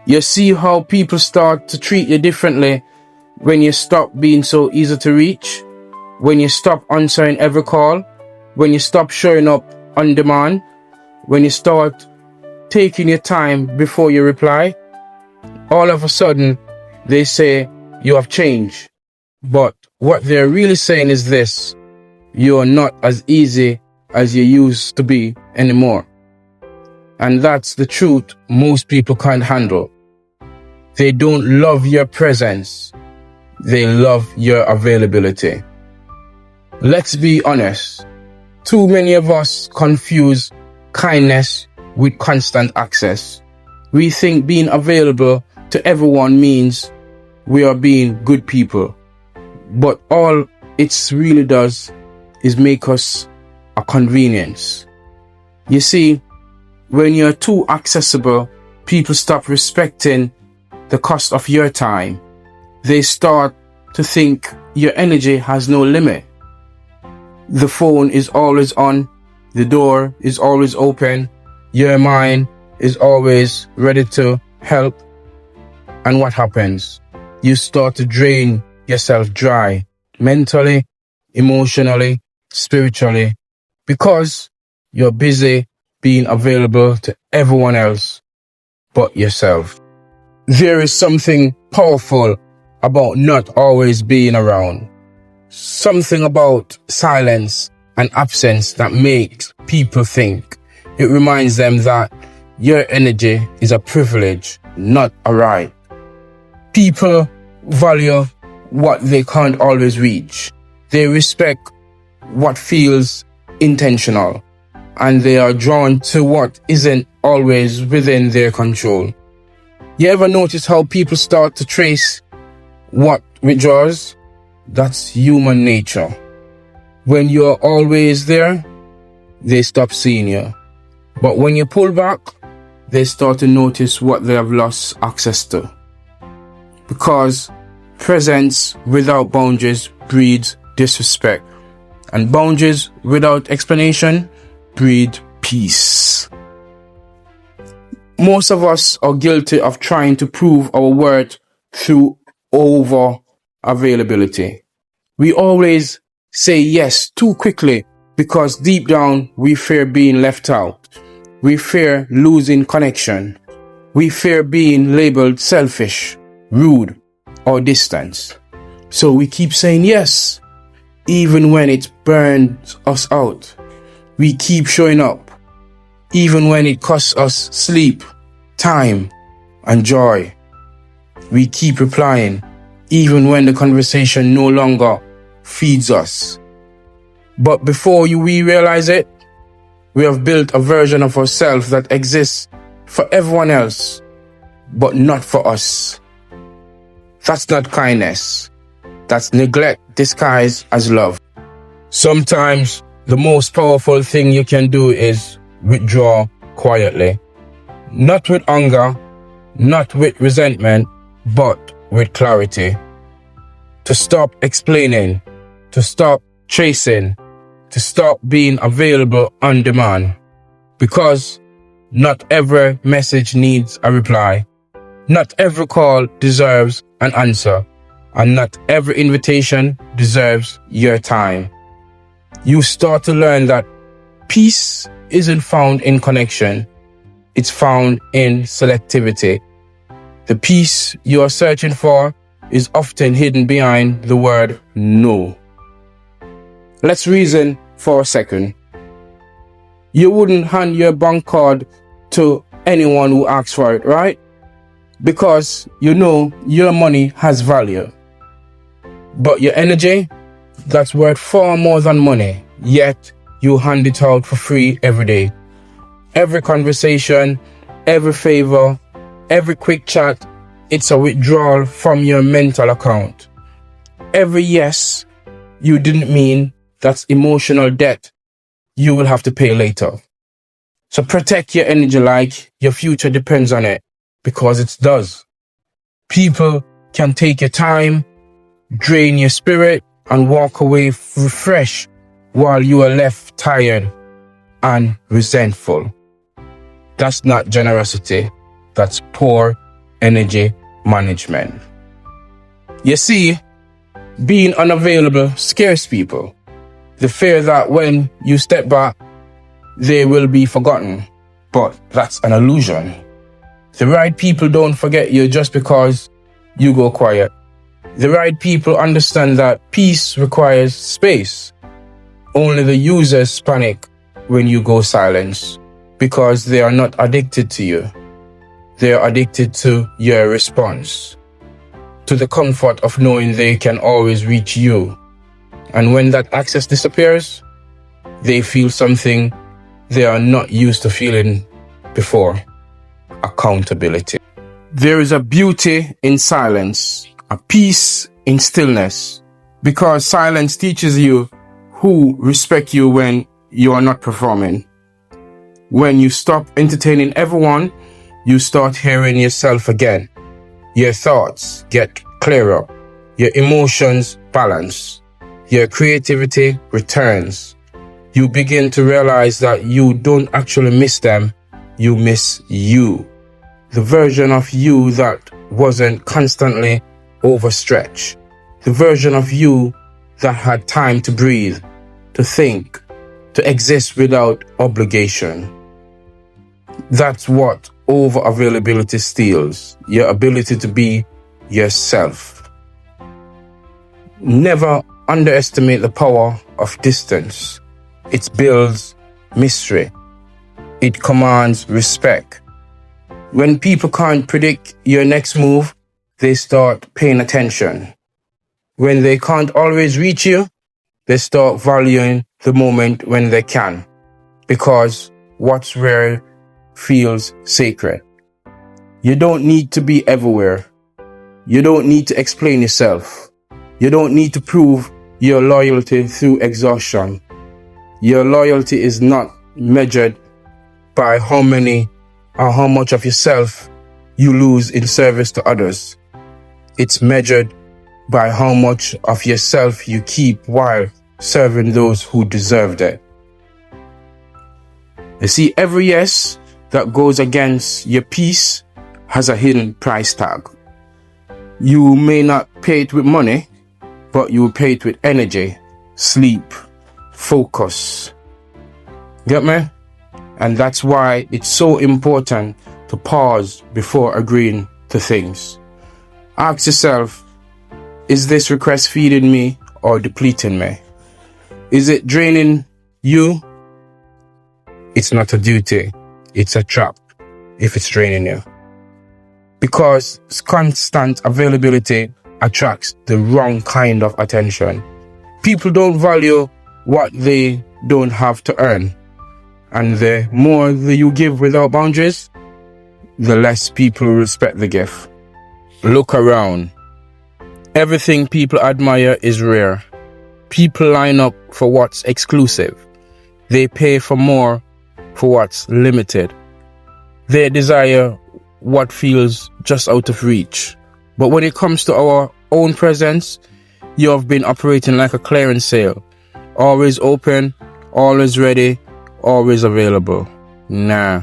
You see how people start to treat you differently when you stop being so easy to reach, when you stop answering every call, when you stop showing up on demand, when you start taking your time before you reply. All of a sudden, they say you have changed. But what they're really saying is this: you are not as easy as you used to be anymore. And that's the truth most people can't handle. They don't love your presence. They love your availability. Let's be honest. Too many of us confuse kindness with constant access. We think being available to everyone means we are being good people. But all it really does is make us a convenience. You see, when you're too accessible, people stop respecting the cost of your time. They start to think your energy has no limit. The phone is always on, the door is always open, your mind is always ready to help. And what happens? You start to drain yourself dry, mentally, emotionally, spiritually, because you're busy being available to everyone else but yourself. There is something powerful about not always being around. Something about silence and absence that makes people think. It reminds them that your energy is a privilege, not a right. People value what they can't always reach. They respect what feels intentional, and they are drawn to what isn't always within their control. You ever notice how people start to trace what withdraws? That's human nature. When you're always there, they stop seeing you. But when you pull back, they start to notice what they have lost access to. Because presence without boundaries breeds disrespect, and boundaries without explanation breed peace. Most of us are guilty of trying to prove our worth through over availability. We always say yes too quickly because deep down we fear being left out. We fear losing connection. We fear being labeled selfish, rude, or distant. So we keep saying yes, even when it burns us out. We keep showing up, even when it costs us sleep, time, and joy. We keep replying, even when the conversation no longer feeds us. But before we realize it, we have built a version of ourselves that exists for everyone else, but not for us. That's not kindness. That's neglect disguised as love. Sometimes the most powerful thing you can do is withdraw quietly. Not with anger, not with resentment, but with clarity. To stop explaining, to stop chasing, to stop being available on demand. Because not every message needs a reply. Not every call deserves an answer. And not every invitation deserves your time. You start to learn that peace isn't found in connection. It's found in selectivity. The peace you are searching for is often hidden behind the word no. Let's reason for a second. You wouldn't hand your bank card to anyone who asks for it, right? Because you know your money has value. But your energy, that's worth far more than money, yet you hand it out for free every day. Every conversation, every favor, every quick chat, it's a withdrawal from your mental account. Every yes you didn't mean, that's emotional debt you will have to pay later. So protect your energy like your future depends on it, because it does. People can take your time, drain your spirit, and walk away refreshed while you are left tired and resentful. That's not generosity. That's poor energy management. You see, being unavailable scares people. The fear that when you step back, they will be forgotten. But that's an illusion. The right people don't forget you just because you go quiet. The right people understand that peace requires space. Only the users panic when you go silent because they are not addicted to you. They are addicted to your response, to the comfort of knowing they can always reach you. And when that access disappears, they feel something they are not used to feeling before: accountability. There is a beauty in silence, a peace in stillness, because silence teaches you who respect you when you are not performing. When you stop entertaining everyone, you start hearing yourself again. Your thoughts get clearer, your emotions balance, your creativity returns. You begin to realize that you don't actually miss them, you miss you. The version of you that wasn't constantly overstretched. The version of you that had time to breathe, to think, to exist without obligation. That's what over-availability steals, your ability to be yourself. Never underestimate the power of distance. It builds mystery. It commands respect. When people can't predict your next move, they start paying attention. When they can't always reach you, they start valuing the moment when they can, because what's rare feels sacred. You don't need to be everywhere. You don't need to explain yourself. You don't need to prove your loyalty through exhaustion. Your loyalty is not measured by how many or how much of yourself you lose in service to others. It's measured by how much of yourself you keep while serving those who deserved it. You see, every yes that goes against your peace has a hidden price tag. You may not pay it with money, but you will pay it with energy, sleep, focus. Get me? And that's why it's so important to pause before agreeing to things. Ask yourself, is this request feeding me or depleting me? Is it draining you? It's not a duty, it's a trap if it's draining you. Because constant availability attracts the wrong kind of attention. People don't value what they don't have to earn. And the more that you give without boundaries, the less people respect the gift. Look around. Everything people admire is rare. People line up for what's exclusive. They pay for more for what's limited. They desire what feels just out of reach. But when it comes to our own presence, you have been operating like a clearance sale. Always open, always ready, always available. Nah,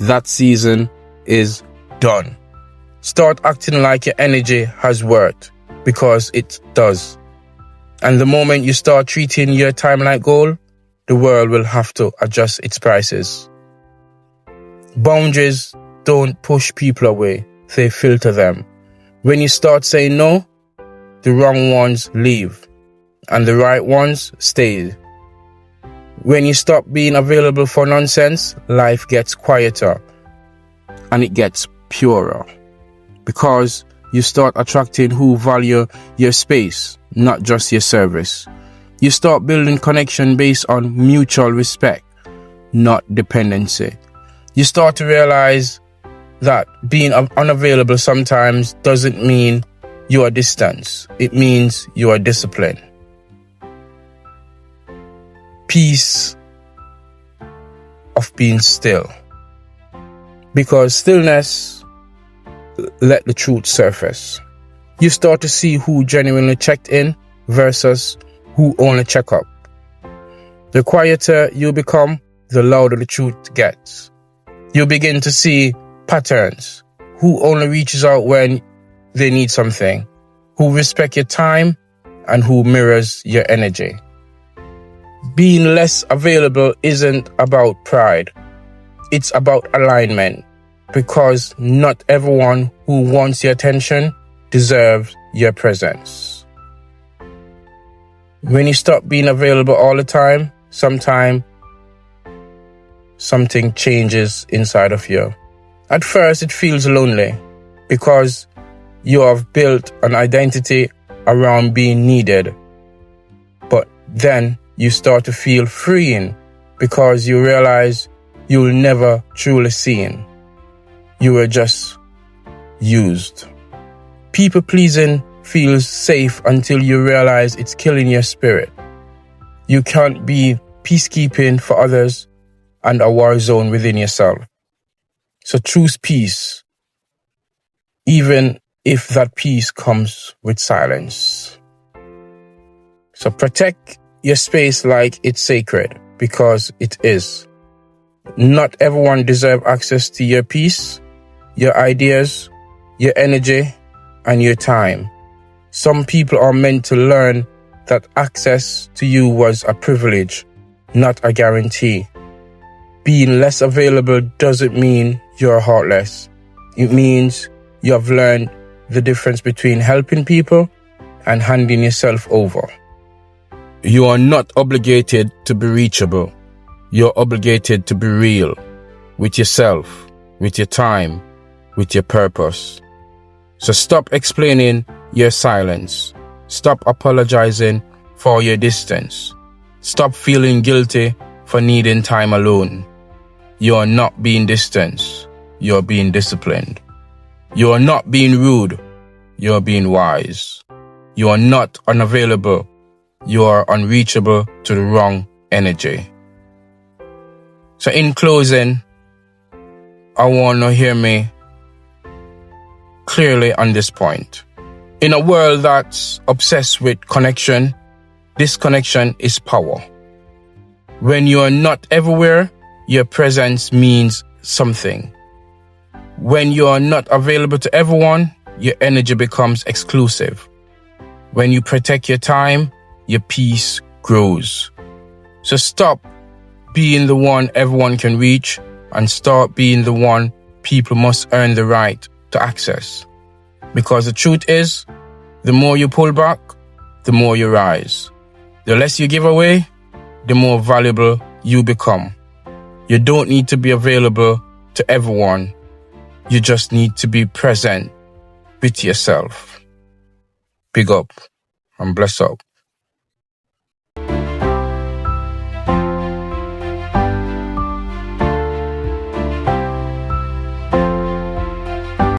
that season is done. Start acting like your energy has worth, because it does. And the moment you start treating your time like gold, the world will have to adjust its prices. Boundaries don't push people away, they filter them. When you start saying no, the wrong ones leave, and the right ones stay. When you stop being available for nonsense, life gets quieter and it gets purer, because you start attracting who value your space, not just your service. You start building connection based on mutual respect, not dependency. You start to realize that being unavailable sometimes doesn't mean you are distant. It means you are disciplined. Peace of being still. Because stillness let the truth surface. You start to see who genuinely checked in versus who only check up. The quieter you become, the louder the truth gets. You begin to see patterns, who only reaches out when they need something, who respect your time, and who mirrors your energy. Being less available isn't about pride. It's about alignment, because not everyone who wants your attention deserves your presence. When you stop being available all the time, sometimes something changes inside of you. At first, it feels lonely because you have built an identity around being needed. But then you start to feel freeing because you realize you will never truly seen. You were just used. People pleasing feels safe until you realize it's killing your spirit. You can't be peacekeeping for others and a war zone within yourself. So choose peace, even if that peace comes with silence. So protect your space like it's sacred, because it is. Not everyone deserves access to your peace, your ideas, your energy, and your time. Some people are meant to learn that access to you was a privilege, not a guarantee. Being less available doesn't mean you're heartless. It means you have learned the difference between helping people and handing yourself over. You are not obligated to be reachable. You're obligated to be real with yourself, with your time, with your purpose. So stop explaining your silence. Stop apologizing for your distance. Stop feeling guilty for needing time alone. You are not being distant. You are being disciplined. You are not being rude. You are being wise. You are not unavailable. You are unreachable to the wrong energy. So in closing, I want to hear me clearly on this point. In a world that's obsessed with connection, disconnection is power. When you are not everywhere, your presence means something. When you are not available to everyone, your energy becomes exclusive. When you protect your time, your peace grows. So stop being the one everyone can reach and start being the one people must earn the right to access. Because the truth is, the more you pull back, the more you rise. The less you give away, the more valuable you become. You don't need to be available to everyone. You just need to be present with yourself. Big up and bless up.